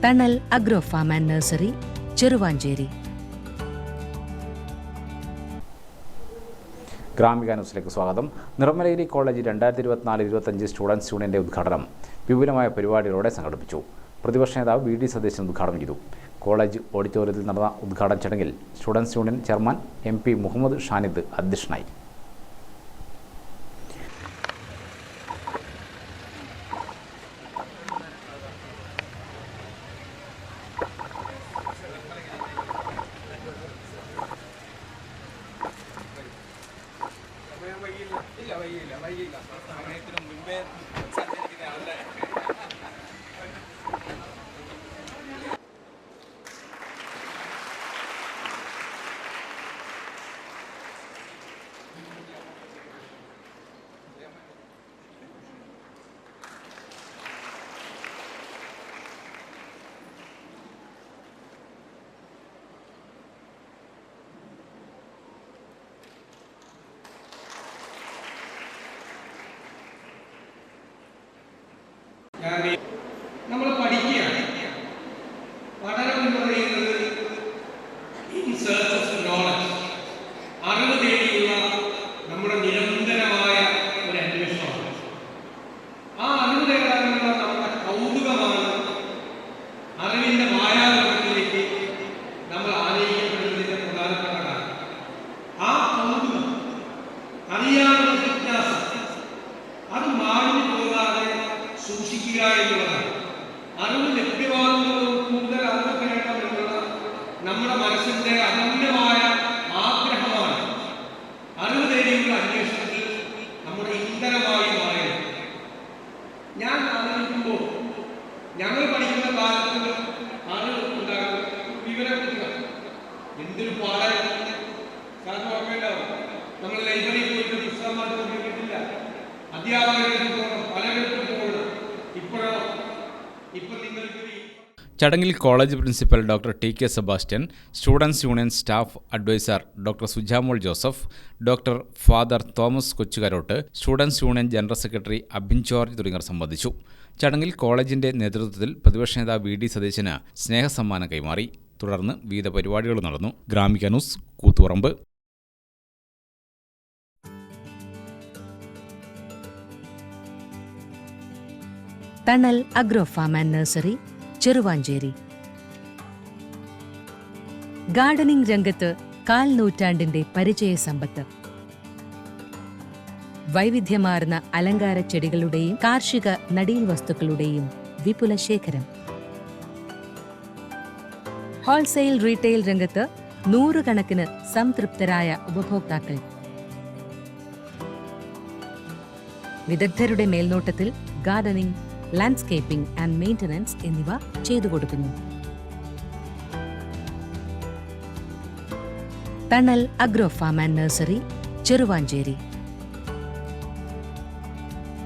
തണൽ agro farm and nursery, Cheruvancheri. Gramika ന്യൂസിലേക്ക് സ്വാഗതം. നിർമ്മലഗിരി കോളേജ് 2024-25 സ്റ്റുഡൻസ് യൂണിയന്റെ ഉദ്ഘാടനം വിപുലമായ പരിപാടികളോടെ സംഘടിപ്പിച്ചു. പ്രതിപക്ഷ നേതാവ് വി.ഡി. സതീശൻ ഉദ്ഘാടനം ചെയ്തു. കോളേജ് ഓഡിറ്റോറിയത്തിൽ നടന്ന ഉദ്ഘാടന ചടങ്ങിൽ students union chairman MP Muhammad Shanid അധ്യക്ഷനായി. നമ്മൾ പഠിക്കുകയാണ്. പഠനം എന്ന് പറയുന്നത് അറിവ് തേടിയുള്ള നമ്മുടെ നിരന്തരമായ ഒരു അന്വേഷണമാണ്. ആ അറിവ് തേടാനുള്ള നമ്മുടെ കൗതുകമാണ് അറിവിന്റെ മായാലോകത്തിലേക്ക് നമ്മൾ ആനയിക്കപ്പെടുന്നതിന്റെ പ്രധാനപ്പെട്ട കാരണം. ആ കൗതുകം, അറിയാനുള്ള ജിജ്ഞാസ, അത് മാറിഞ്ഞു പോകാതെ സൂക്ഷിക്കുക എന്നുള്ളതാണ്. അറിവ് ലഭ്യമാകുന്നതും കൂടുതൽ അറിവ് നേടണമെന്നുള്ള നമ്മുടെ മനസ്സിന്റെ അനന്യമായ ആഗ്രഹമാണ് അറിവ് തേടിയുള്ള അന്വേഷണത്തിൽ നമ്മുടെ ഇന്ധനമായി മാറിയത്. ഞാൻ ആലോചിക്കുമ്പോൾ ഞങ്ങൾ പഠിക്കുന്ന കാലത്ത് അറിവ് ഉണ്ടാകും, വിവരബുദ്ധികൾ എന്തൊരു പാടായിരുന്നു. കാരണം ഓർമ്മയുണ്ടാവും, നമ്മൾ ലൈബ്രറിയിൽ പോയിട്ട് പുസ്തകമായിട്ട് ഉപയോഗിക്കില്ല, അധ്യാപകരുടെ പലയിടത്തും പോകണം. ചടങ്ങിൽ college principal doctor T K Sebastian, students union staff adviser doctor Sujamol Joseph, doctor father Thomas Kochukarott, students union general secretary Abin George തുടങ്ങിയവർ സംബന്ധിച്ചു. ചടങ്ങിൽ കോളേജിന്റെ നേതൃത്വത്തിൽ പ്രതിപക്ഷ നേതാവ് വി.ഡി. സതീശന് സ്നേഹസമ്മാനം കൈമാറി. തുടർന്ന് വിവിധ പരിപാടികൾ നടന്നു. Gramika news, Koothuparamba. Thanal agro farm and nursery, Cheruvancheri. Gardening രംഗത്ത് 1/4 നൂറ്റാണ്ടിന്റെ പരിചയ സമ്പത്ത്. വൈവിധ്യമാർന്ന അലങ്കാര ചെടികളുടെയും കാർഷിക നടീൽ വസ്തുക്കളുടെയും വിപുല ശേഖരം. ഹോൾസെയിൽ റീറ്റെയിൽ രംഗത്ത് 100 കണക്കിന് സംതൃപ്തരായ ഉപഭോക്താക്കൾ. വിദഗ്ധരുടെ മേൽനോട്ടത്തിൽ ഗാർഡനിംഗ്, ലാൻഡ്സ്കേപ്പിംഗ് ആൻഡ് മെയിൻ്റനൻസ് എന്നിവ ചെയ്തു കൊടുക്കുന്നു. Thanal agro farm and nursery, Cheruvanchery.